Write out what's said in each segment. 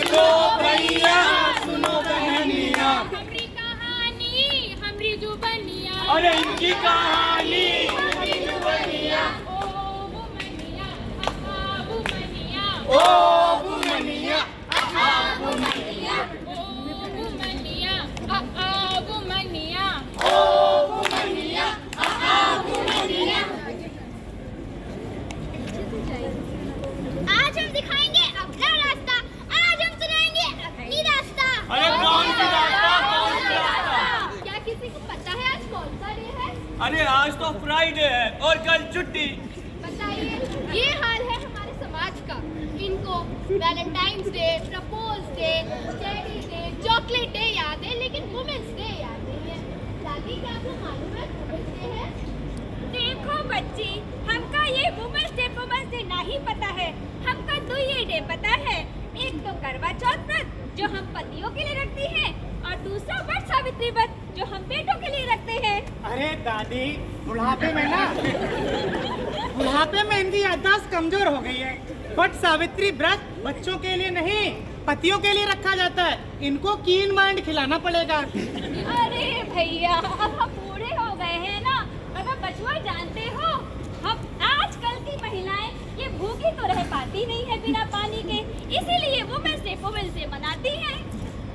देखो भैया सुनो बहनिया, हमरी कहानी हमरी जुबानिया, अरे इनकी कहानी हमारी जुबानिया। ओ बुमनिया आहा बुमनिया, ओ बुमनिया आहा बुमनिया, ओ बुमनिया आहा बुमनिया, ओ बुमनिया आहा बुमनिया। आज हम दिखाएंगे अपना रास्ता, आज हम सुनाएंगे अपनी रास्ता। अरे कौन सी रास्ता, कौन सी रास्ता? क्या किसी को पता है आज कौन सा डे है? अरे आज तो फ्राइडे है और कल छुट्टी। बताइए, ये हाल है हमारे समाज का। इनको Valentine's day, propose day, teddy day, chocolate day याद है, लेकिन वुमेन्स डे याद नहीं है। दादी, क्या आपको मालूम है वुमेन्स डे है? देखो बच्ची, हमका ये वुमेन्स डे नहीं पता है। हमका तो ये डे पता है, एक तो करवा चौथ व्रत जो हम पतियों के लिए रखती हैं, और दूसरा वट सावित्री व्रत जो हम बेटों के लिए रखते हैं। अरे दादी, बुढ़ापे में इनकी याददाश्त कमजोर हो गई है। बट सावित्री व्रत बच्चों के लिए नहीं, पतियों के लिए रखा जाता है। इनको कीन माइंड खिलाना पड़ेगा। अरे भैया, अब हम बूढ़े हो गए हैं ना। अगर बचवा जानते हो, हम आजकल की महिलाएं ये भूखी तो रह पाती नहीं है बिना पानी के, इसीलिए वुमेन्स डे मनाती हैं।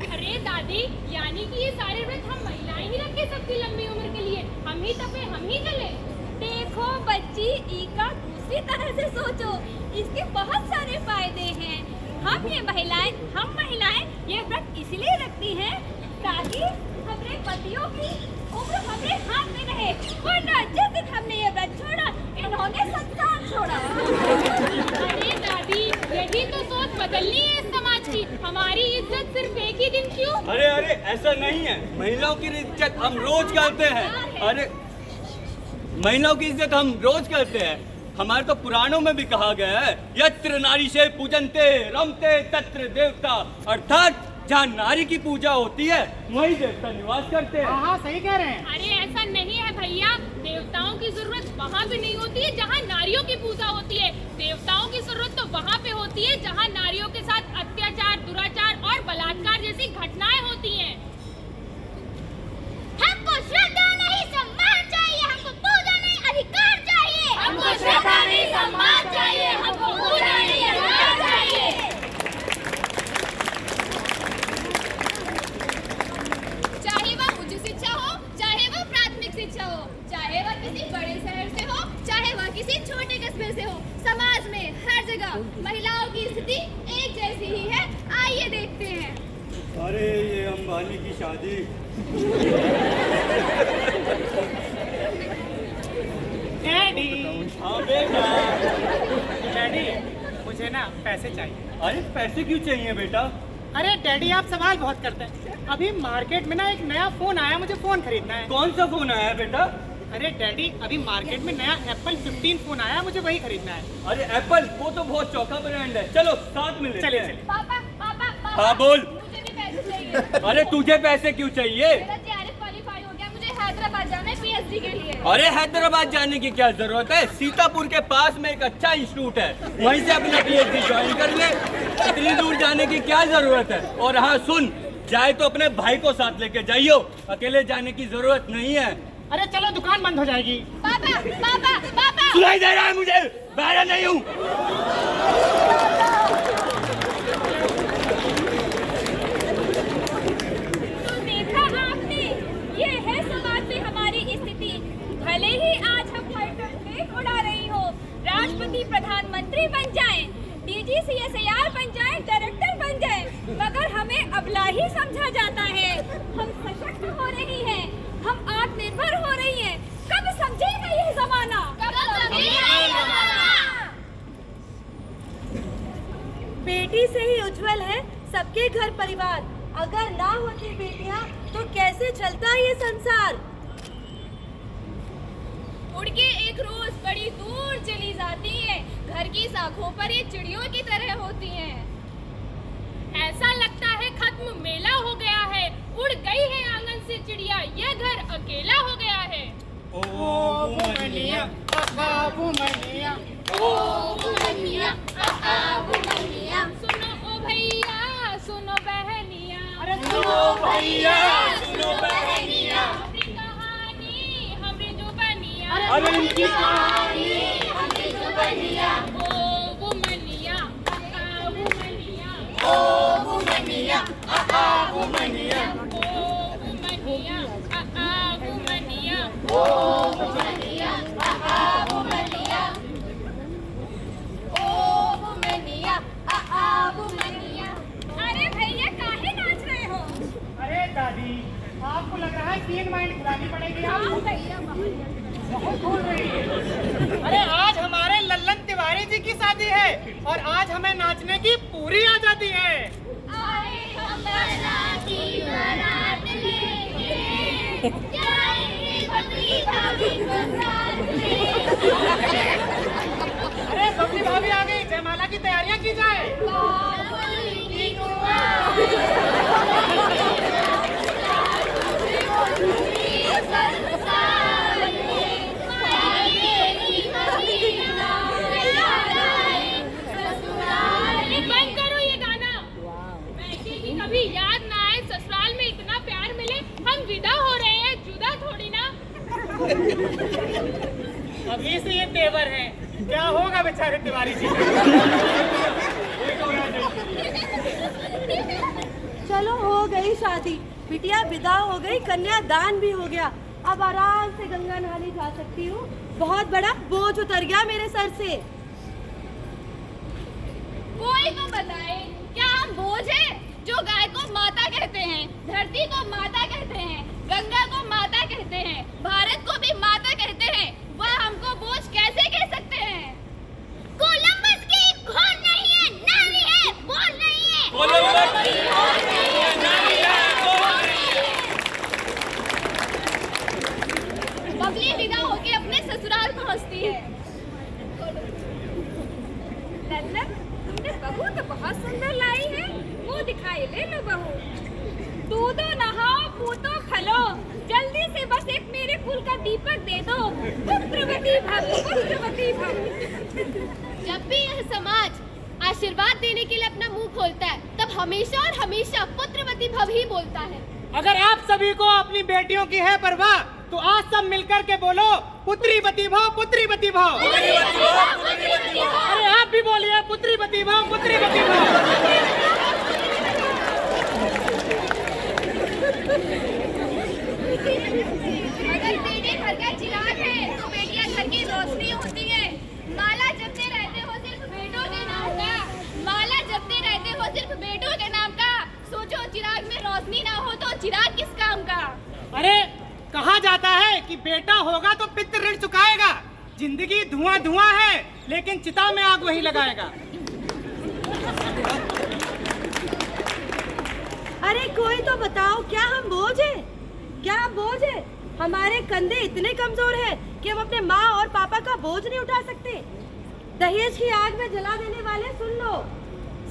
अरे दादी, यानी कि ये सारे व्रत हम महिलाएं ही रखे सबकी लंबी उम्र के लिए, हम ही तपे हम ही चले। देखो बच्ची, इसका दूसरी तरह से सोचो, इसके बहुत सारे फायदे हैं। हम महिलाएं ये व्रत इसलिए रखती हैं ताकि हमारे पतियों की उम्र हमारे हाथ में रहे, वरना जिस दिन हमने ये व्रत छोड़ा, इन्होंने संसार छोड़ा। अरे दादी, यही तो सोच बदलनी है इस समाज की। हमारी इज्जत सिर्फ एक ही दिन क्यों? अरे अरे ऐसा नहीं है, महिलाओं की इज्जत हम रोज करते हैं। अरे महिलाओं की इज्जत हम रोज करते हैं। हमारे तो पुराणों में भी कहा गया है, यत्र नारी से पूजनते रमते तत्र देवता, अर्थात जहाँ नारी की पूजा होती है वहीं देवता निवास करते हैं। हाँ, सही कह रहे हैं। अरे ऐसा नहीं है भैया, देवताओं की जरूरत वहाँ भी नहीं होती है जहाँ नारियों की पूजा होती है। देवताओं की जरूरत तो वहाँ पे होती है जहाँ नारियों के साथ अत्याचार, दुराचार और बलात्कार जैसी घटनाएं होती हैं। हमको श्रद्धा नहीं सम्मान चाहिए, हमको पूजा नहीं अधिकार चाहिए। हमको श्रद्धा नहीं सम्मान चाहिए, हमको पूजा नहीं अधिकार चाहिए। चाहे वह उच्च शिक्षा हो, चाहे वह प्राथमिक शिक्षा हो, चाहे वह किसी बड़े शहर से हो, चाहे वह किसी छोटे कस्बे से हो, समाज में हर जगह महिलाओं की स्थिति एक जैसी ही है। आइए देखते हैं। अरे ये अंबानी की शादी। डैडी, हाँ बेटा। डैडी, मुझे ना पैसे चाहिए। अरे पैसे क्यों चाहिए बेटा? अरे डैडी, आप सवाल बहुत करते हैं। अभी मार्केट में ना एक नया फोन आया, मुझे फोन खरीदना है। कौन सा फोन आया है बेटा? अरे डैडी, अभी मार्केट में नया एप्पल 15 फोन आया, मुझे वही खरीदना है। अरे एप्पल, वो तो बहुत चौका ब्रांड है। चलो साथ में लेते चलिए हैं। चलिए। पापा, पापा, पापा, हाँ बोल। मुझे भी पैसे चाहिए। अरे तुझे पैसे क्यों चाहिए? मेरा जेआरएफ क्वालीफाई हो गया, मुझे हैदराबाद जाना है पीएचडी के लिए। अरे हैदराबाद जाने की क्या जरूरत है? सीतापुर के पास में एक अच्छा इंस्टीट्यूट है, वहीं से अपना पीएचडी ज्वाइन कर ले। इतनी दूर जाने की क्या जरूरत है? और हाँ सुन, जाए तो अपने भाई को साथ लेके जाइयो, अकेले जाने की जरूरत नहीं है। अरे चलो, दुकान बंद हो जाएगी। पापा, पापा, पापा। सुनाई दे रहा है मुझे, बहरा नहीं हूँ। तो देखा आपने, ये है समाज में हमारी स्थिति। भले ही आज हम फाइटर प्लेन उड़ा रही हो, राष्ट्रपति प्रधानमंत्री बन जाएं, डीजी सीएसआईआर बन जाएं, डायरेक्टर बन जाएं, मगर हमें अबला ही समझा जाता है। हम सशक्त हो रही हैं, हम आत्मनिर्भर हो रही हैं। कब समझेगा यह जमाना? बेटी से ही उज्जवल है सबके घर परिवार। अगर ना होती बेटियां तो कैसे चलता ये संसार। उड़ के एक रोज बड़ी दूर चली जाती है, घर की शाखों पर ये चिड़ियों की तरह होती हैं। ऐसा लगता है खत्म मेला हो गया है, उड़ गई है आंगन से चिड़िया, ये घर अकेला हो गया है। ओ बुमनिया, बुमनिया, ओ बुमनिया, बुमनिया। सुनो ओ भैया भैया सुनो बहनिया, अपनी कहानी हमरे जो बनिया, अरे इनकी कहानी ओ वो मनिया, वो मनिया, वो मनिया, वो मनिया, वो मनिया, वो मनिया, अरे भैया काहे नाच रहे हो? अरे दादी, आपको लग रहा है 3 माइंड खिलानी पड़ेगी आपको। बहुत बोल रही है। अरे आज हमारे लल्लन तिवारी जी की शादी है और आज हमें नाचने की पूरी आजादी है। अरे बबली भाभी आ गई, जयमाला की तैयारियां की जाए। बंद करो ये गाना। वैसे भी कभी याद ना आए ससुराल में इतना प्यार मिले, हम विदा हो रहे हैं, जुदा थोड़ी ना। अभी से ये तेवर है, क्या होगा बेचारे तिवारी जी। चलो हो गई शादी, बिटिया विदा हो गई, कन्यादान भी हो गया। अब आराम से गंगा नहाने जा सकती हूँ। बहुत बड़ा बोझ उतर गया मेरे सर से। कोई तो बताए, क्या हम बोझ हैं? जो गाय को माता कहते हैं, धरती को माता कहते हैं, गंगा को माता कहते हैं, भारत को भी माता कहते हैं, वह हमको बोझ कैसे कह सकते हैं? कोलंबस की खोज नहीं है, नारी है, बोझ नहीं है। कोलंबस की खोज नहीं है, नारी है, बोझ नहीं है। बबली विदा होके अपने ससुराल पहुंचती है। लल्लन, तुमने बहू तो बहुत सुंदर लाई है, वो दिखाई ले लो बहू। दूधो नहाओ, पूतो खलो, जल्दी से बस एक मेरे कुल का दीपक दे दो। पुत्रवती भव, पुत्रवती भव। जब भी यह समाज आशीर्वाद देने के लिए अपना मुंह खोलता है, तब हमेशा और हमेशा पुत्रवती भव ही बोलता है। अगर आप सभी को अपनी बेटियों की है परवाह, तो आज सब मिलकर के बोलो पुत्रीवती भव, पुत्रीवती भव। अरे आप भी बोलिए पुत्रीवती भव, पुत्रीवती भव। अगर बेटे घर का चिराग है, तो बेटियां घर की रोशनी होती है। माला जपते रहते हो सिर्फ बेटों के नाम का, माला जपते रहते हो सिर्फ बेटों के नाम का। सोचो चिराग में रोशनी ना हो तो चिराग किस काम का? अरे कहा जाता है कि बेटा होगा तो पितृ ऋण चुकाएगा। जिंदगी धुआं धुआं है, लेकिन चिता में आग वही लगाएगा। अरे कोई तो बताओ, क्या हम बोझ हैं? क्या हम बोझ हैं? हमारे कंधे इतने कमजोर हैं कि हम अपने माँ और पापा का बोझ नहीं उठा सकते। दहेज की आग में जला देने वाले सुन लो,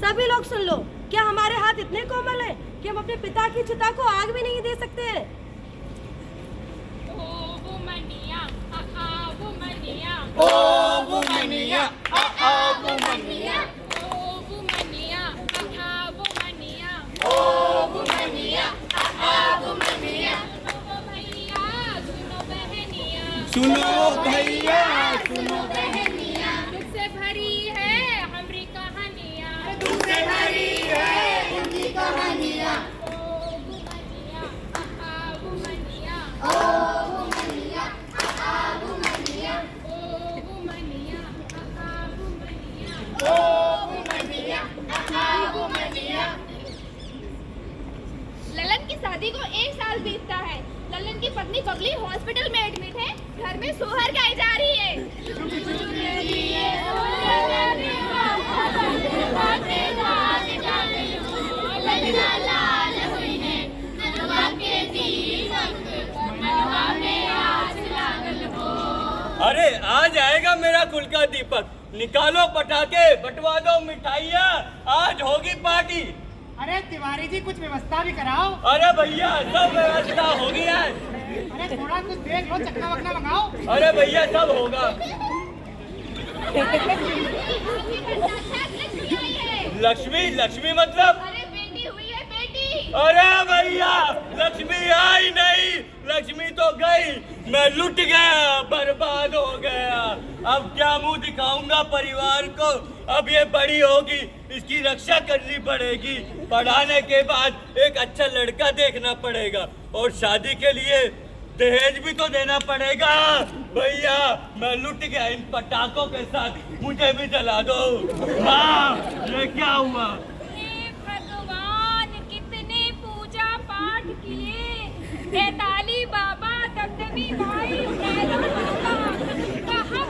सभी लोग सुन लो, क्या हमारे हाथ इतने कोमल हैं कि हम अपने पिता की चिता को आग भी नहीं दे सकते हैं? ओ वो मनिया, वो मनिया, ओ वो मनिया, वो मनिया, ओ वो मनिया, वो मनिया, ओ वो मनिया, वो मनिया। सुनो बहनिया, सुनो भैया, सुनो बहनिया, दुख से भरी है हमरी कहानियाँ, तुमसे भरी है उनकी कहानियाँ। ओ वो मनिया, वो मनिया, ओ वो मनिया, वो मनिया, वो मनिया, वो मनिया। ललन की शादी को 1 साल बीतता है। ललन की पत्नी बबली हॉस्पिटल में एडमिट है। घर में सोहर गाई जा रही है। अरे आ जाएगा मेरा कुल का दीपक, निकालो पटाखे, बंटवा दो मिठाइयाँ, आज होगी पार्टी। अरे तिवारी जी कुछ व्यवस्था भी कराओ। अरे भैया सब व्यवस्था हो गया है। अरे थोड़ा कुछ देख लो, चक्का वक्का मंगाओ। अरे भैया सब होगा। लक्ष्मी, लक्ष्मी मतलब? अरे बेटी हुई है, बेटी। अरे भैया, लक्ष्मी आई नहीं, लक्ष्मी तो गई। मैं लुट गया, बर्बाद हो गया। अब क्या मुंह दिखाऊंगा परिवार को? अब ये बड़ी होगी, इसकी रक्षा करनी पड़ेगी। पढ़ाने के बाद एक अच्छा लड़का देखना पड़ेगा और शादी के लिए दहेज भी तो देना पड़ेगा। भैया, मैं लुट गया इन पटाखों के साथ, मुझे भी जला दो। माँ, ये क्या हुआ? हे भगवान, कितने पूजा पाठ किए, बेताली बाबा, दमदमी माई, भैरव बाबा,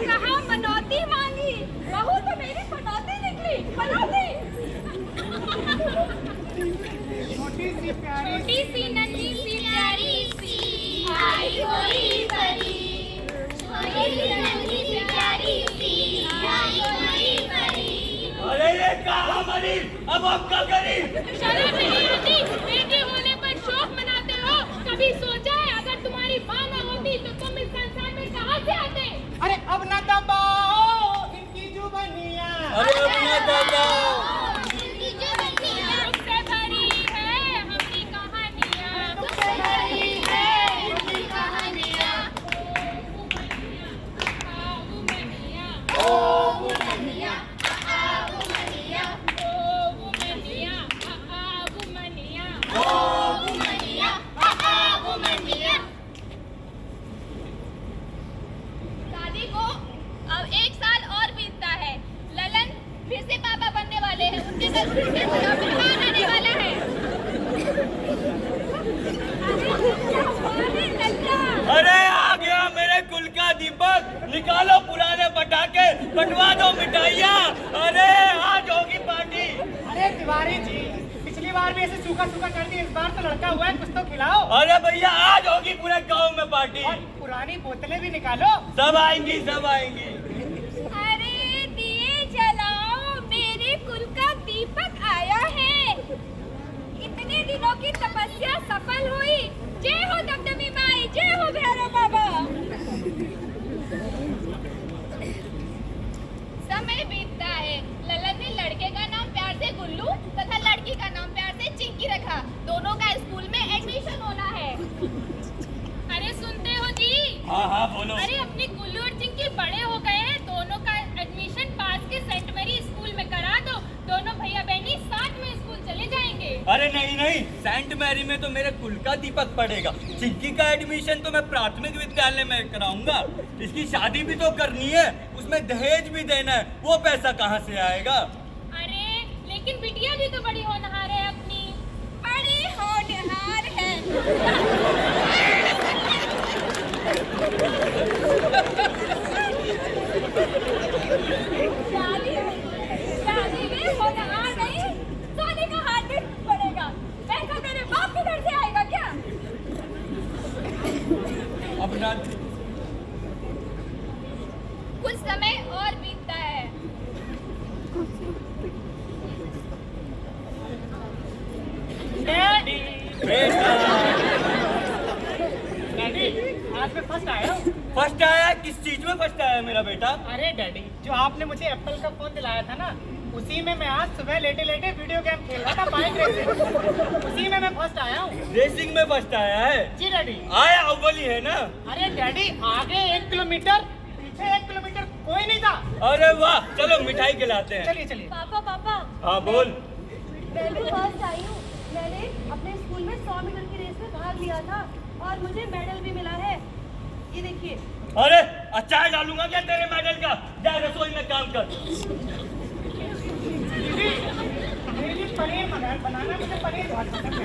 कहाँ मनौती मांगी, बहू तो मेरी मनौती निकली, मनौती। छोटी सी नन्ही सी प्यारी सी आई हुई परी, छोटी सी नन्ही सी प्यारी सी आई हुई परी। अरे ये कहाँ मरी? अब हम क्या करें? शर्म नहीं आती? बेटे होने पर शौक मनाते हो? कभी सोचा है अगर तुम्हारी माँ न होती तो तुम इस संसार में कहाँ से आते? अरे अब न दबाओ इनकी जुबानियां। अरे अब ना दबाओ। दुख से भरी है हमारी कहानियाँ, शादी को अब 1 साल और बीतता है। ललन फिर से पापा बनने वाले हैं। उनके घर फिर से बड़ा मेहमान आने वाला है। अरे आ गया मेरे कुल का दीपक। निकालो पुराने पटाखे, बंटवा दो मिठाइयाँ। अरे आज होगी पार्टी। अरे तिवारी जी, पिछली बार भी ऐसे सूखा सूखा कर दिया, इस बार तो लड़का हुआ है, कुछ तो खिलाओ। अरे भैया, आज होगी पूरे गांव में पार्टी। और पुरानी बोतलें भी निकालो। सब आएंगी, सब आएंगी। अरे दिए जलाओ, मेरे कुल का दीपक आया है। इतने दिनों की तपस्या सफल हुई। जय हो दमदमी माई, जय हो भैरव बाबा। समय बीतता है। ललन ने लड़के का नाम प्यार से गुल्लू तथा लड़की का नाम प्यार से चिंकी रखा। दोनों का स्कूल में एडमिशन होना है। अरे सुनते हो जी? हाँ हाँ बोलो। अरे अपने गुल्लू और चिंकी बड़े हो गए हैं, दोनों का एडमिशन पास के सेंट मैरी स्कूल में करा दो। दोनों भैया बहनी साथ में स्कूल चले जाएंगे। अरे नहीं नहीं, सेंट मैरी में तो मेरे कुल का दीपक पढ़ेगा। चिंकी का एडमिशन तो मैं प्राथमिक विद्यालय में कराऊंगा। इसकी शादी भी तो करनी है, उसमें दहेज भी देना है। वो पैसा कहाँ से आएगा? अरे लेकिन बिटिया भी तो बड़ी होनहार है अपनी। बड़ी होनहार है। शादी में होनहार नहीं, सोने का हाथ भी पड़ेगा। पैसा मेरे बाप के घर से आएगा क्या? अपना कुछ समय और बीतता है। डैडी, बेटा, डैडी, आज मैं फर्स्ट आया हूँ। फर्स्ट आया? किस चीज में फर्स्ट आया मेरा बेटा? अरे डैडी, जो आपने मुझे एप्पल का फोन दिलाया था ना, उसी में मैं आज सुबह लेटे लेटे वीडियो गेम खेल रहा था, बाइक रेसिंग। उसी में मैं फर्स्ट आया हूँ। रेसिंग में फर्स्ट आया है? जी डैडी। आया अव्वल ही है ना? अरे डैडी, आगे 1 किलोमीटर, पीछे 1 किलोमीटर कोई नहीं था। अरे वाह, चलो मिठाई खिलाते हैं। चलिए चलिए। पापा पापा, हाँ बोल। मैं भी फर्स्ट आई हूँ। मैंने अपने स्कूल में 100 मीटर की रेस में भाग लिया था और मुझे मेडल भी मिला है। ये देखिए। अरे अचार डालूंगा क्या तेरे मेडल का? जा रसोई में काम कर। मेरे लिए पनीर बनाना, मुझे पनीर बहुत पसंद है।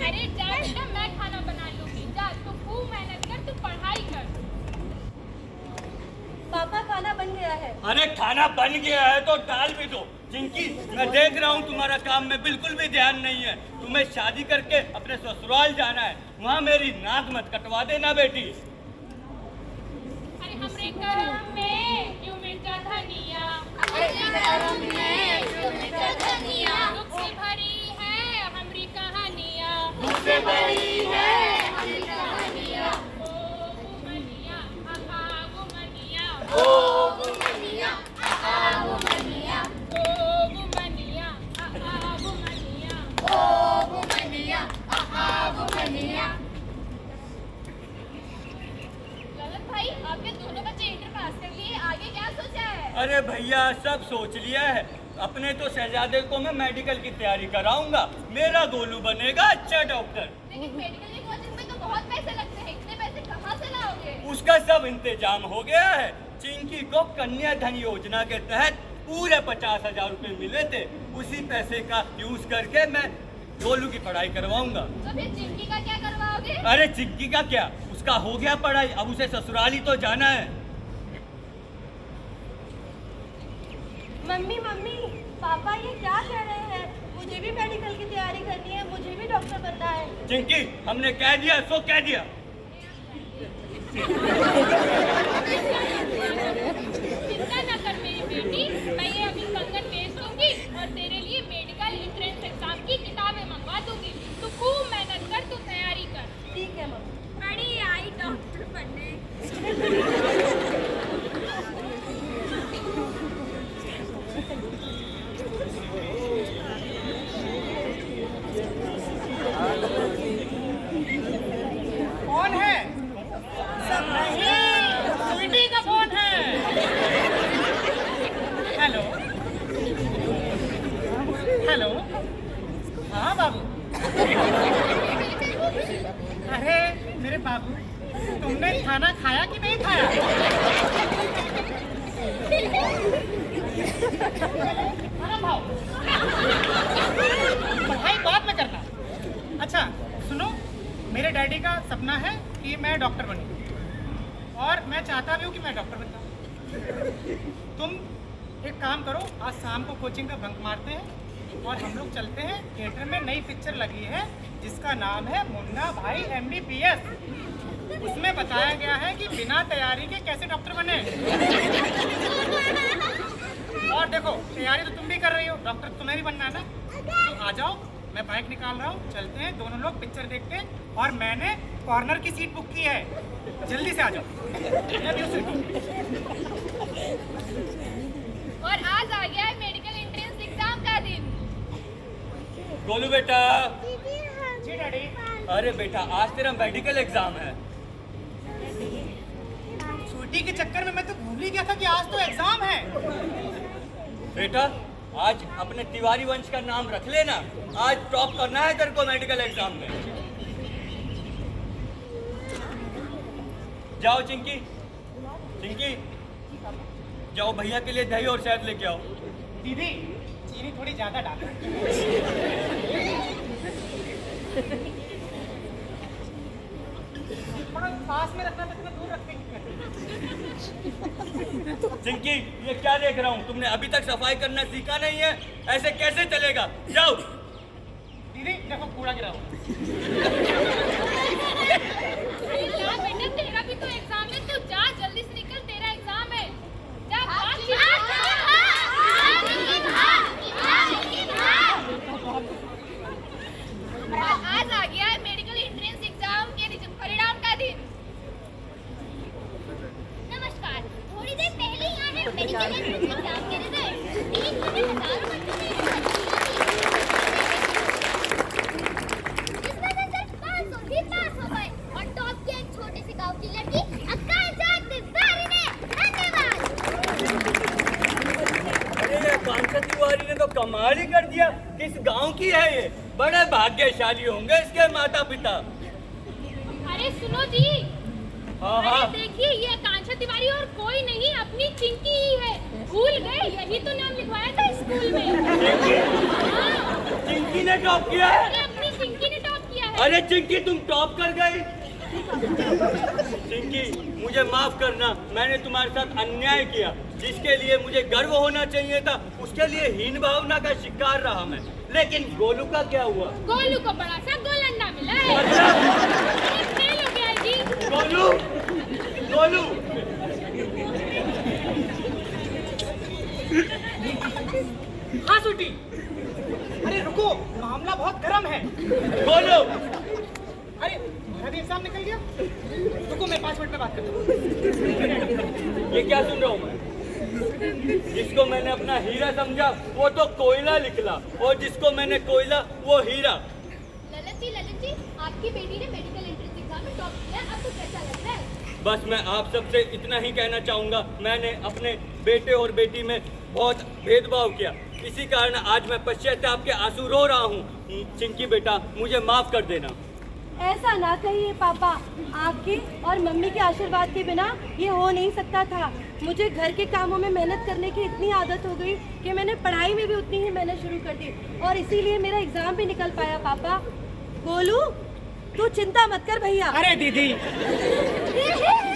अरे जा बेटा, मैं खाना बना लूंगी। जा, तू खूब मेहनत कर, तू पढ़ाई कर। पापा खाना बन गया है। अरे खाना बन गया है तो डाल भी दो। चिंकी, मैं देख रहा हूँ तुम्हारा काम में बिल्कुल भी ध्यान नहीं है। तुम्हें शादी करके अपने ससुराल जाना है, वहाँ मेरी नाक मत कटवा देना बेटी। अरे हमरे करम में क्यों मिर्चा धनिया, दुख से भरी है हमारी कहानियाँ। ओ गुमनिया, आ गुमनिया, ओ गुमनिया, आ अरे भैया सब सोच लिया है। अपने तो शहजादे को मैं मेडिकल की तैयारी कराऊंगा, मेरा गोलू बनेगा अच्छा डॉक्टर। लेकिन मेडिकल की कोचिंग में तो बहुत पैसे लगते हैं, इतने पैसे कहाँ से लाओगे? उसका सब इंतजाम हो गया है। चिंकी को कन्या धन योजना के तहत पूरे 50,000 रुपए मिले थे, उसी पैसे का यूज करके मैं गोलू की पढ़ाई करवाऊंगा। तो फिर चिंकी का क्या करवाओगे? अरे चिंकी का क्या, उसका हो गया पढ़ाई, अब उसे ससुराल ही तो जाना है। मम्मी मम्मी पापा ये क्या कह रहे हैं? मुझे भी मेडिकल की तैयारी करनी है, मुझे भी डॉक्टर बनना है। चिंकी हमने कह दिया सो कह दिया। चिंता न कर मेरी बेटी, मैं ये अभी कंगन भेज दूंगी और तेरे लिए मेडिकल एंट्रेंस एग्जाम की किताबें मंगवा दूंगी। तू खूब मेहनत कर, तू तैयारी कर। ठीक है मम्मी। बड़ी आई डॉक्टर बनने। कौन है? नहीं, स्वीटी का फोन है। हेलो हेलो, हाँ बाबू। अरे मेरे बाबू, तुमने खाना खाया कि नहीं खाया? खाना खाओ, पढ़ाई बाद में करना। अच्छा सुनो, मेरे डैडी का सपना है कि मैं डॉक्टर बनूं और मैं चाहता भी हूँ कि मैं डॉक्टर बन जाऊँ। तुम एक काम करो, आज शाम को कोचिंग का बंक मारते हैं और हम लोग चलते हैं थिएटर में। नई पिक्चर लगी है जिसका नाम है मुन्ना भाई MBBS। उसमें बताया गया है कि बिना तैयारी के कैसे डॉक्टर बने। और देखो तैयारी तो तुम भी कर रही हो, डॉक्टर तुम्हें भी बनना है ना, तो आ जाओ, मैं बाइक निकाल रहा हूँ, चलते हैं दोनों लोग पिक्चर देखते हैं। और मैंने कॉर्नर की सीट बुक की है, जल्दी से आ जाओ। और आज आ गया है मेडिकल एंट्रेंस एग्जाम का दिन। गोलू बेटा। जी डैडी। अरे बेटा आज तेरा मेडिकल एग्जाम है। छुट्टी के चक्कर में मैं तो भूल ही गया था कि आज तो एग्जाम है। बेटा आज अपने तिवारी वंश का नाम रख लेना, आज टॉप करना है तेरे को मेडिकल एग्जाम में। जाओ चिंकी, चिंकी जाओ भैया के लिए दही और शहद लेके आओ। दीदी चीनी थोड़ी ज्यादा डालो। थोड़ा पास में रखना था, इतना दूर रखते क्यों? चिंकी ये क्या देख रहा हूँ, तुमने अभी तक सफाई करना सीखा नहीं है, ऐसे कैसे चलेगा? जाओ। दीदी देखो कूड़ा गिरा हुआ। बेटा तेरा भी तो एग्जाम है, तू जा जल्दी से निकल, तेरा एग्जाम है। जा आज आ गया है मेडिकल एंट्रेंस एग्जाम के परिणाम का दिन। नमस्कार, थोड़ी देर पहले ही आए हैं मेडिकल एंट्रेंस एग्जाम के रिजल्ट। एक दिन में हजारों बच्चों ने जिसमें से सिर्फ 500 ही पास हो गए और टॉप की एक छोटी सी गांव की लड़की आकांक्षा तिवारी ने। धन्यवाद। अरे आकांक्षा तिवारी ने तो कमाल ही कर दिया। किस गांव की है ये? बड़े भाग्यशाली होंगे इसके माता पिता। अरे सुनो जी, हाँ अरे देखिए ये आकांक्षा तिवारी और कोई नहीं, अपनी चिंकी ही है। भूल गए, यही तो नाम लिखवाया था स्कूल में। हाँ। चिंकी ने टॉप किया है? अरे अपनी चिंकी ने टॉप किया है। अरे चिंकी तुम टॉप कर गई। चिंकी मुझे माफ करना, मैंने तुम्हारे साथ अन्याय किया। जिसके लिए मुझे गर्व होना चाहिए था उसके लिए हीन भावना का शिकार रहा मैं। लेकिन गोलू का क्या हुआ? गोलू को बड़ा सा गोल अंडा मिला है। अरे फेल हो गया जी। गोलू, गोलू। हाँ स्वीटी, अरे रुको, मामला बहुत गर्म है। गोलू अरे मेरा भी एग्जाम निकल गया। रुको मैं 5 मिनट में बात करता हूँ। ये क्या सुन रहा हूँ मैं? जिसको मैंने अपना हीरा समझा वो तो कोयला निकला, और जिसको मैंने कोयला वो हीरा। ललित जी, आपकी बेटी ने मेडिकल एंट्रेंस एग्जाम में टॉप किया, आपको कैसा लग रहा है? बस मैं आप सबसे इतना ही कहना चाहूँगा, मैंने अपने बेटे और बेटी में बहुत भेदभाव किया। इसी कारण आज मैं पश्चाताप के आंसू रो रहा हूँ। चिंकी बेटा, मुझे माफ कर देना। ऐसा ना कहिए पापा, आपके और मम्मी के आशीर्वाद के बिना ये हो नहीं सकता था। मुझे घर के कामों में मेहनत करने की इतनी आदत हो गई कि मैंने पढ़ाई में भी उतनी ही मेहनत शुरू कर दी और इसीलिए मेरा एग्जाम भी निकल पाया। पापा, गोलू तू चिंता मत कर भैया। अरे दीदी,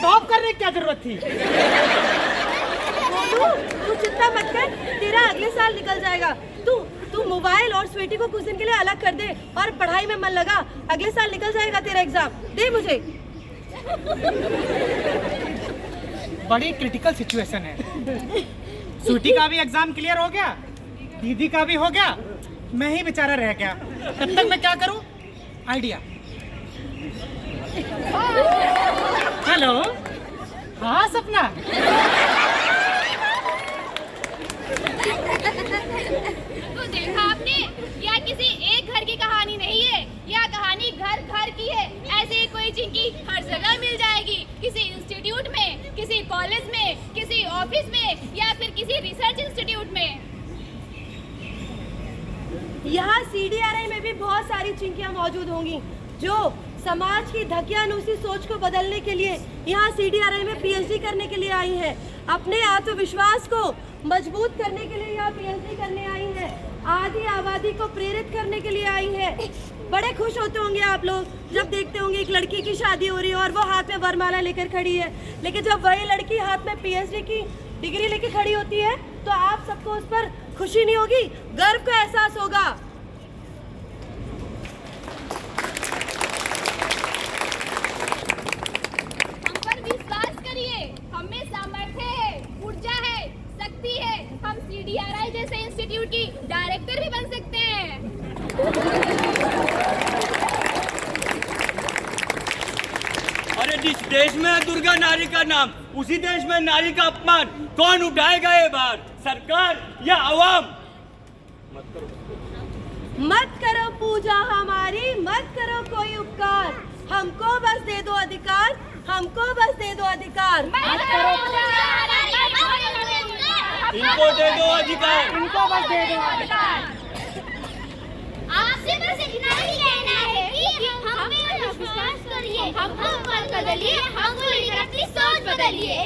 टॉप करने की क्या जरूरत थी? गोलू तू चिंता मत कर, तेरा अगले साल निकल जाएगा। तू मोबाइल और स्वीटी को कुछ दिन के लिए अलग कर दे और पढ़ाई में मन लगा। अगले साल निकल जाएगा तेरा एग्जाम। दे मुझे। बड़ी क्रिटिकल सिचुएशन है। स्वीटी का भी एग्जाम क्लियर हो गया, दीदी का भी हो गया, मैं ही बेचारा रह गया। तब तक मैं क्या करूं? आइडिया। हेलो, हाँ सपना। तो देखा आपने, यह किसी एक घर की कहानी नहीं है, यह कहानी घर घर की है। ऐसे ही कोई चिंकी हर जगह मिल जाएगी, किसी इंस्टीट्यूट में, किसी कॉलेज में, किसी ऑफिस में या फिर किसी रिसर्च इंस्टीट्यूट में। यहाँ CDRI में भी बहुत सारी चिंकियाँ मौजूद होंगी जो समाज की धकियानुसी सोच को बदलने के लिए यहाँ CDRI में PhD करने के लिए आई हैं। अपने आत्मविश्वास को मजबूत करने के लिए यहाँ PhD करने आई हैं। आधी आबादी को प्रेरित करने के लिए आई हैं। बड़े खुश होते होंगे आप लोग जब देखते होंगे एक लड़की की शादी हो रही है और वो हाथ में वरमाला लेकर खड़ी है, लेकिन जब वही लड़की हाथ में PhD की डिग्री लेकर खड़ी होती है तो आप सबको उस पर खुशी नहीं होगी, गर्व का एहसास होगा। हम पर विश्वास करिए, हम में सामर्थ्य है, ऊर्जा है, शक्ति है। हम CDRI जैसे इंस्टीट्यूट की डायरेक्टर भी बन सकते हैं। अरे जिस देश में है दुर्गा नारी का नाम, उसी देश में नारी का अपमान कौन उठाएगा ये बार? सरकार या आवाम? मत करो पूजा हमारी, मत करो कोई उपकार, हमको बस दे दो अधिकार, हमको बस दे दो अधिकार। इनको दे दो अधिकार, इनको बस दे दो अधिकार। आपसे बस इतना ही कहना है कि हमें विश्वास करिए, हमको मत बदलिए, हमको लेकर अपनी सोच बदलिए।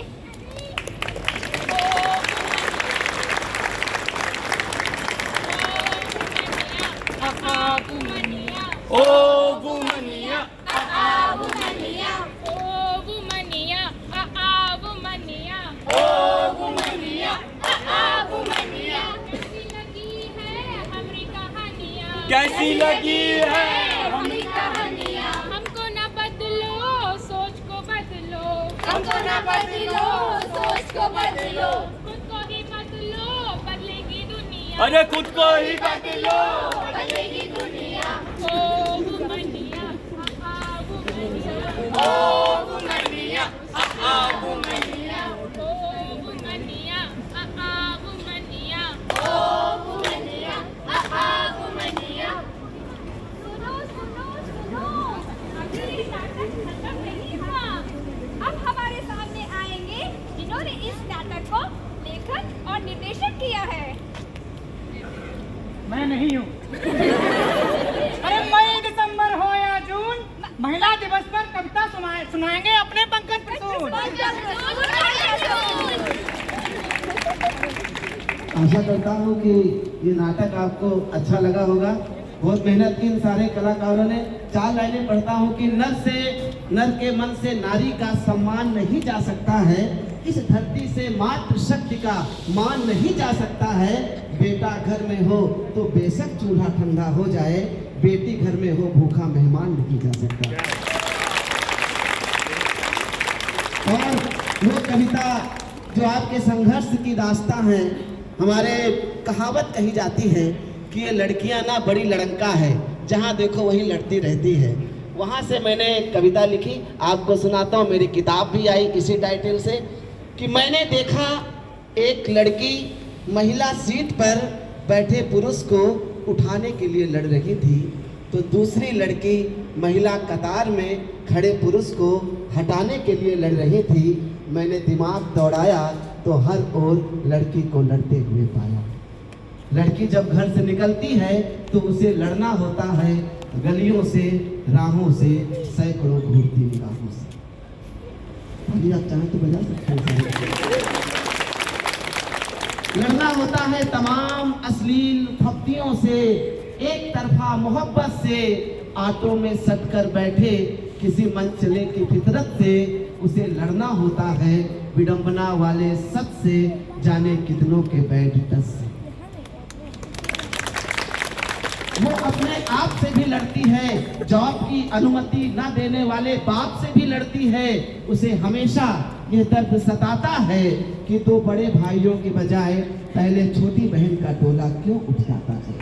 ओ वुमनिया, आ वुमनिया, ओ वुमनिया, आ वुमनिया, ओ वुमनिया, आ वुमनिया। कैसी लगी है हमारी कहानियाँ, कैसी लगी है? हमारी कहानियाँ। हमको न बदलो, सोच को बदलो, हमको न बदलो, सोच को बदलो। खुद को ही बदलो, बदलेगी दुनिया। अरे खुद को ही बदलो। बदलेगी दुनिया। ओ वुमनिया, आ वुमनिया, ओ वुमनिया, आ वुमनिया, ओ वुमनिया, आ वुमनिया। ओ वुमनिया, आ वुमनिया। सुनो सुनो सुनो, अभी नाटक खत्म नहीं हुआ। अब हमारे सामने आएंगे जिन्होंने इस नाटक को लेखन और निर्देशन किया है। मैं नहीं हूँ। अरे मई, दिसंबर हो या जून, महिला दिवस पर कविता सुनाएंगे अपने पंकज प्रसून। आशा करता हूँ कि ये नाटक आपको अच्छा लगा होगा। बहुत मेहनत की इन सारे कलाकारों ने। 4 लाइनें पढ़ता हूँ कि नर के मन से नारी का सम्मान नहीं जा सकता है, इस धरती से मातृ शक्ति का मान नहीं जा सकता है। बेटा घर में हो तो बेशक चूल्हा ठंडा हो जाए, बेटी घर में हो भूखा मेहमान नहीं जा सकता। और वो कविता जो आपके संघर्ष की दास्तां है, हमारे कहावत कही जाती है कि ये लड़कियां ना बड़ी लड़ंका है, जहाँ देखो वहीं लड़ती रहती है। वहाँ से मैंने कविता लिखी, आपको सुनाता हूँ। मेरी किताब भी आई इसी टाइटल से कि मैंने देखा एक लड़की महिला सीट पर बैठे पुरुष को उठाने के लिए लड़ रही थी, तो दूसरी लड़की महिला कतार में खड़े पुरुष को हटाने के लिए लड़ रही थी। मैंने दिमाग दौड़ाया तो हर ओर लड़की को लड़ते हुए पाया। लड़की जब घर से निकलती है तो उसे lड़ना होता है गलियों से, राहों से, सैकड़ों घूरती निगाहों से। अभी आप चाहें तो बजा सकते हैं। लड़ना होता है तमाम अश्लील फप्तियों से, एक तरफा मोहब्बत से, आटो में सटकर बैठे किसी मनचले की फितरत से। उसे लड़ना होता है विडंबना वाले सच से, जाने कितनों के बैड टच से। वो अपने आप से भी लड़ती है, जॉब की अनुमति न देने वाले बाप से भी लड़ती है। उसे हमेशा यह दर्द सताता है कि दो बड़े भाइयों की बजाय पहले छोटी बहन का टोला क्यों उठ जाता है।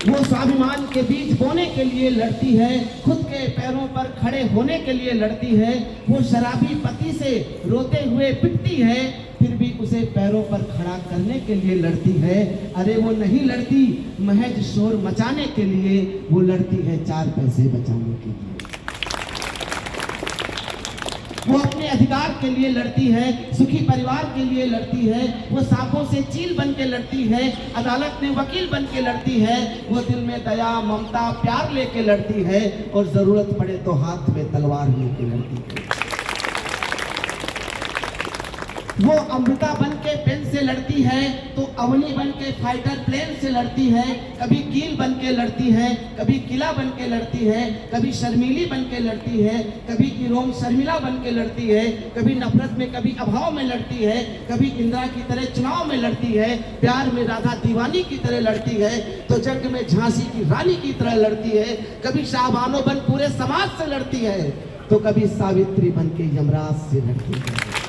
वो स्वाभिमान के बीज बोने के लिए लड़ती है, खुद के पैरों पर खड़े होने के लिए लड़ती है। वो शराबी पति से रोते हुए पिटती है, फिर भी उसे पैरों पर खड़ा करने के लिए लड़ती है। अरे वो नहीं लड़ती महज शोर मचाने के लिए, वो लड़ती है 4 पैसे बचाने के लिए। वो अपने अधिकार के लिए लड़ती है, सुखी परिवार के लिए लड़ती है। वो सांपों से चील बन के लड़ती है, अदालत में वकील बन के लड़ती है। वो दिल में दया, ममता, प्यार लेके लड़ती है, और जरूरत पड़े तो हाथ में तलवार लेके लड़ती है। वो अमृता बन के पेन से लड़ती है तो अवनी बन के फाइटर प्लेन से लड़ती है। कभी कील बन के लड़ती है, कभी किला बन के लड़ती है, कभी शर्मीली बन के लड़ती है, कभी इरोम शर्मिला बन के लड़ती है, कभी नफरत में, कभी अभाव में लड़ती है, कभी इंदिरा की तरह चुनाव में लड़ती है, प्यार में राधा दीवानी की तरह लड़ती है, तो जंग में झांसी की रानी की तरह लड़ती है। कभी शाहबानो बन पूरे समाज से लड़ती है, तो कभी सावित्री बन के यमराज से लड़ती है।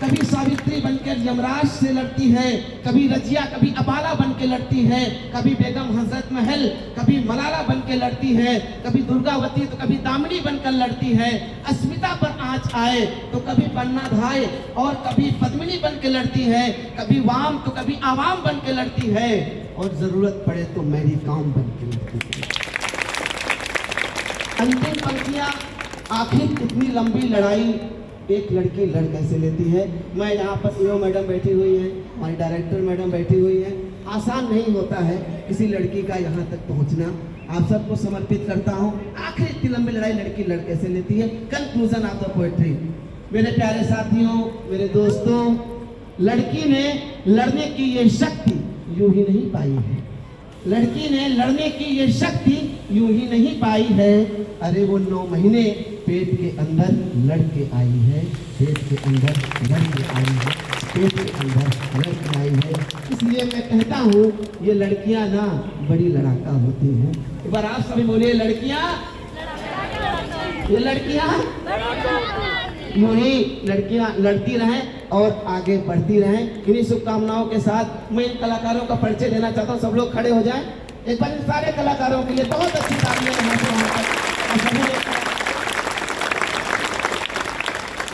कभी सावित्री बनकर यमराज से लड़ती है, कभी रजिया, कभी अबाला बन के लड़ती है, कभी बेगम हजरत महल, कभी मलाला बन के लड़ती है, कभी दुर्गावती तो कभी दामिनी बनकर लड़ती है। अस्मिता पर आँच आए तो कभी पन्ना धाए और कभी पद्मिनी बन के लड़ती है, कभी वाम तो कभी आवाम बन के लड़ती है, और जरूरत पड़े तो मैरी कॉम बन के लड़ती है। अंतिम पंक्तियां, आखिर इतनी लंबी लड़ाई एक लड़की लड़ कैसे लेती है। मैं यहाँ पर सीओ मैडम बैठी हुई हैं, हमारी डायरेक्टर मैडम बैठी हुई हैं। आसान नहीं होता है किसी लड़की का यहाँ तक पहुँचना। आप सबको समर्पित करता हूँ। आखिर इतनी लंबी लड़ाई लड़की लड़ कैसे लेती है। Conclusion of the poetry. मेरे प्यारे साथियों, मेरे दोस्तों, लड़की ने लड़ने की ये शक्ति यूं ही नहीं पाई है। लड़की ने लड़ने की ये शक्ति यूं ही नहीं पाई है। अरे वो 9 महीने पेट के अंदर लड़के आई है, पेट के अंदर लड़के आई है, पेट के अंदर लड़के आई है। इसलिए मैं कहता हूँ ये लड़कियाँ ना बड़ी लड़ाका होती हैं। एक बार आप सभी बोलिए, लड़कियाँ, ये लड़कियाँ यूं ही लड़कियाँ लड़ती रहें और आगे बढ़ती रहें। इन्हीं शुभकामनाओं के साथ मैं इन कलाकारों का परिचय देना चाहता हूँ। सब लोग खड़े हो जाएं। एक बार इन सारे कलाकारों के लिए बहुत अच्छी तालियां यहाँ से वहाँ तक। सभी ने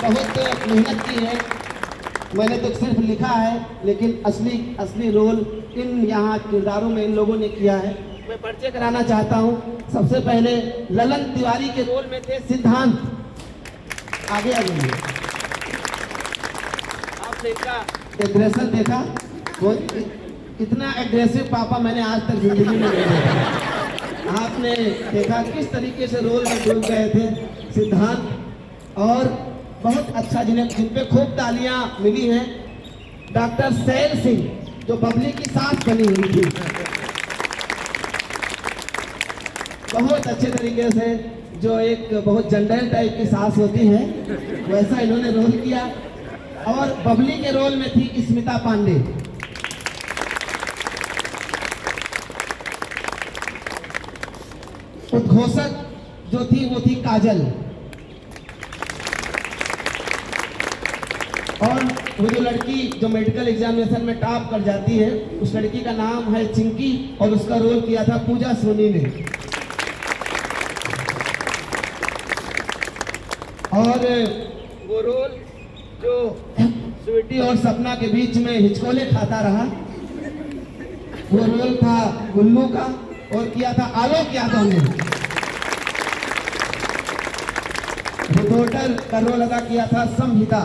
बहुत मेहनत की है। मैंने तो सिर्फ लिखा है, लेकिन असली रोल इन यहाँ किरदारों में इन लोगों ने किया है। मैं परिचय कराना चाहता हूँ। सबसे पहले ललन तिवारी के रोल में थे सिद्धांत। आगे आ जाइए। आपने इनका एग्रेशन देखा, वो इतना एग्रेसिव पापा मैंने आज तक जिंदगी में नहीं देखा। आपने देखा किस तरीके से रोल में डूब गए थे सिद्धांत, और बहुत अच्छा जिन पे खूब तालियां मिली हैं, डॉक्टर सैल सिंह जो बबली की सास बनी हुई थी। बहुत अच्छे तरीके से, जो एक बहुत जनरल टाइप की सास होती है, वैसा इन्होंने रोल किया। और बबली के रोल में थी स्मिता पांडे। उद्घोषक जो थी वो थी काजल। और वो जो लड़की जो मेडिकल एग्जामिनेशन में टॉप कर जाती है, उस लड़की का नाम है चिंकी, और उसका रोल किया था पूजा सोनी ने। और वो रोल जो स्वीटी और सपना के बीच में हिचकोले खाता रहा, वो रोल था गुल्लू का, और किया था आलोक यादव ने। रिपोर्टर का रोल अदा किया था संहिता।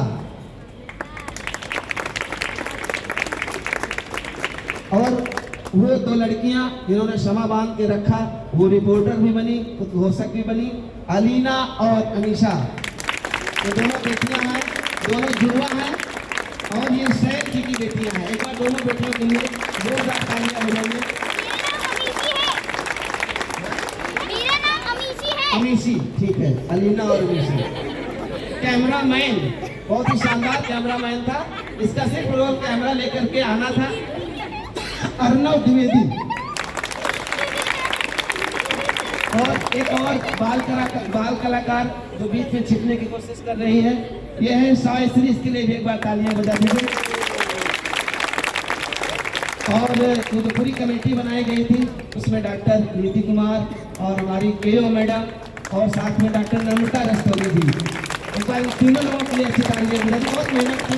और वो दो लड़कियां जिन्होंने क्षमा बांध के रखा, वो रिपोर्टर भी बनी, उद्घोषक भी बनी, अलीना और अनीशा। ये दोनों बेटियां हैं, दोनों जुड़वा हैं और ये सैन जी की बेटियां हैं। एक बार दोनों बेटियों के लिए जोरदार तालियां बजाइए। मेरा नाम अमीशी है। अमीशी, ठीक है, अलीना और अमीशी। कैमरामैन बहुत ही शानदार कैमरामैन था, इसका सिर्फ रोल कैमरा लेकर के आना था, अर्नव द्विवेदी। और एक और बाल कलाकार जो बीच में छिपने की कोशिश कर रही है, यह है सायश्री। इसके लिए भी एक बार तालियां बजा दीजिए। और जो पूरी कमेटी बनाई गई थी उसमें डॉक्टर नीति कुमार और हमारी केओ मैडम और साथ में डॉक्टर नमिता रस्तोगी जी। एक बार तीनों लोगों के लिए अच्छी तालियां बजा दी, बहुत मेहनत की।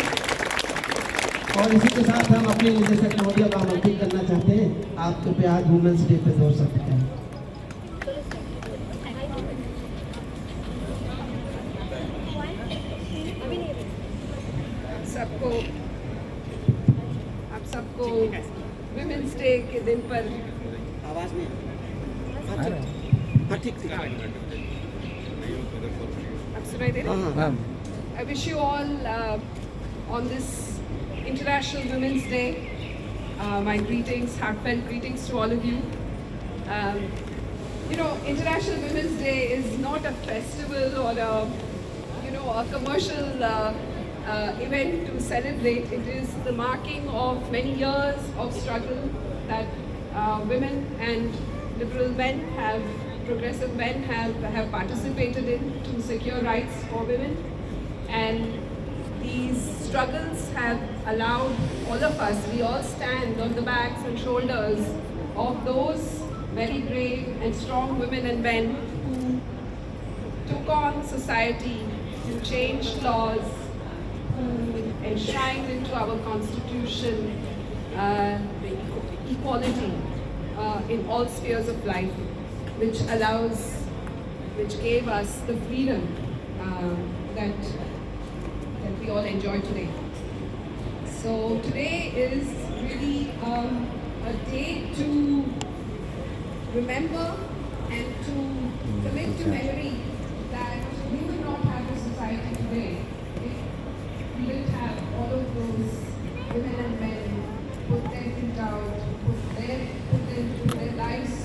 और इसी के साथ हम अपने निदेशक महोदय का आमंत्रित करना चाहते हैं। आप कृपया आज वुमेन्स डे पे दौड़ सकते हैं। आप सबको वुमेन्स डे के दिन पर आवाज नहीं, हाँ ठीक। आप सुनाई दे रहे हैं? I wish you all on this International Women's Day my greetings, heartfelt greetings to all of you. You know, International Women's Day is not a festival or a commercial event to celebrate. It is the marking of many years of struggle that women and liberal men progressive men have participated in to secure rights for women. And these struggles have allowed all of us, we all stand on the backs and shoulders of those very brave and strong women and men who took on society, who changed laws, who enshrined into our constitution the equality in all spheres of life, which gave us the freedom that we all enjoy today. So today is really a day to remember and to commit to memory that we would not have a society today if we didn't have all of those women and men put their feet out, put their lives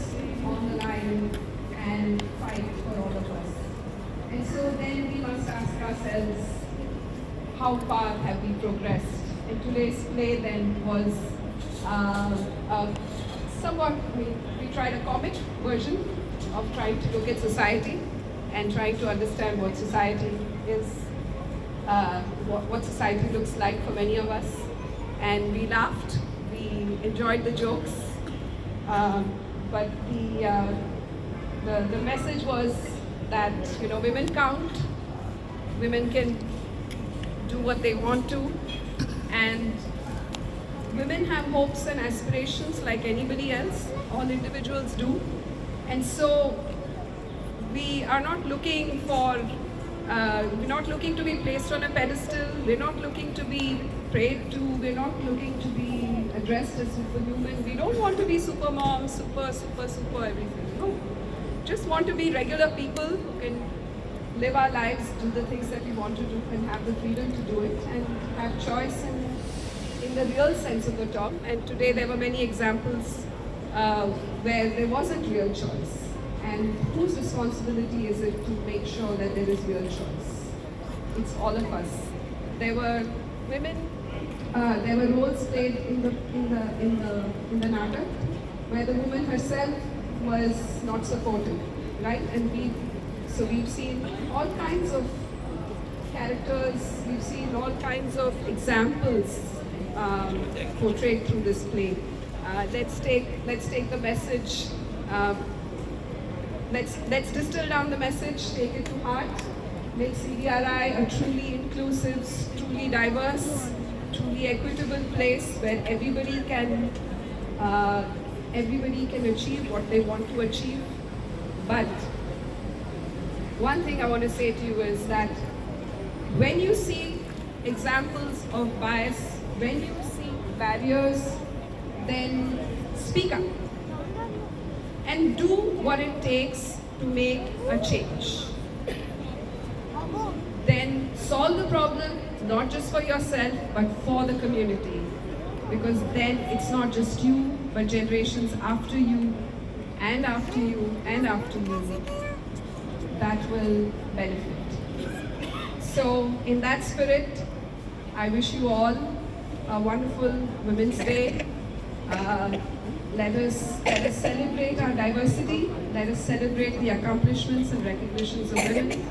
on the line and fight for all of us. And so then we must ask ourselves, how far have we progressed? And today's play then was somewhat, we tried a comic version of trying to look at society and trying to understand what society is, what society looks like for many of us. And we laughed, we enjoyed the jokes, but the message was that, you know, women count, women can do what they want to, and women have hopes and aspirations like anybody else. All individuals do. And so we are not looking for, we're not looking to be placed on a pedestal, we're not looking to be prayed to, we're not looking to be addressed as superhuman. We don't want to be super mom, super everything. No. Just want to be regular people who can live our lives, do the things that we want to do, and have the freedom to do it, and have choice in the real sense of the term. And today there were many examples where there wasn't real choice. And whose responsibility is it to make sure that there is real choice? It's all of us. There were women, there were roles played in the natak where the woman herself was not supported, right? And we've seen all kinds of characters, we've seen all kinds of examples portrayed through this play. Let's take the message. Let's distill down the message, take it to heart, make CDRI a truly inclusive, truly diverse, truly equitable place where everybody can achieve what they want to achieve, but one thing I want to say to you is that when you see examples of bias, when you see barriers, then speak up and do what it takes to make a change. Then solve the problem, not just for yourself, but for the community. Because then it's not just you, but generations after you, and after you, and after you, that will benefit. So in that spirit, I wish you all a wonderful Women's Day. Let us celebrate our diversity. Let us celebrate the accomplishments and recognitions of women.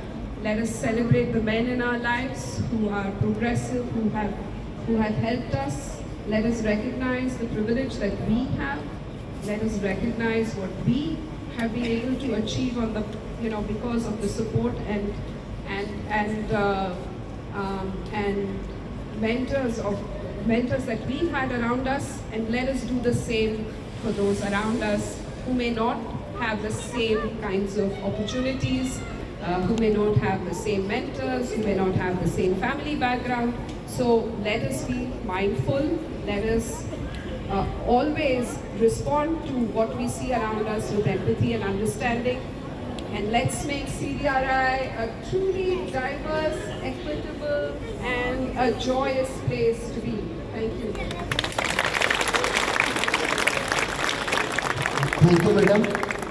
Let us celebrate the men in our lives who are progressive, who have helped us. Let us recognize the privilege that we have. Let us recognize what we have been able to achieve on the, because of the support and mentors that we've had around us, and let us do the same for those around us who may not have the same kinds of opportunities, who may not have the same mentors, who may not have the same family background. So let us be mindful. Let us always respond to what we see around us with empathy and understanding. And let's make CDRI a truly diverse, equitable, and a joyous place to be. Thank you. Thank you madam.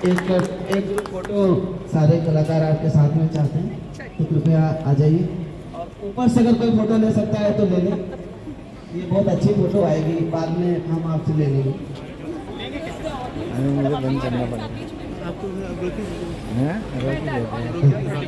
एक photo सारे कलाकार आपके साथ में चाहते हैं, तो कृपया आ जाइए। और ऊपर से अगर कोई फोटो ले सकता है तो ले लें, ये बहुत अच्छी फोटो आएगी, बाद में हम आपसे ले लेंगे। मुझे बंद करना पड़ेगा।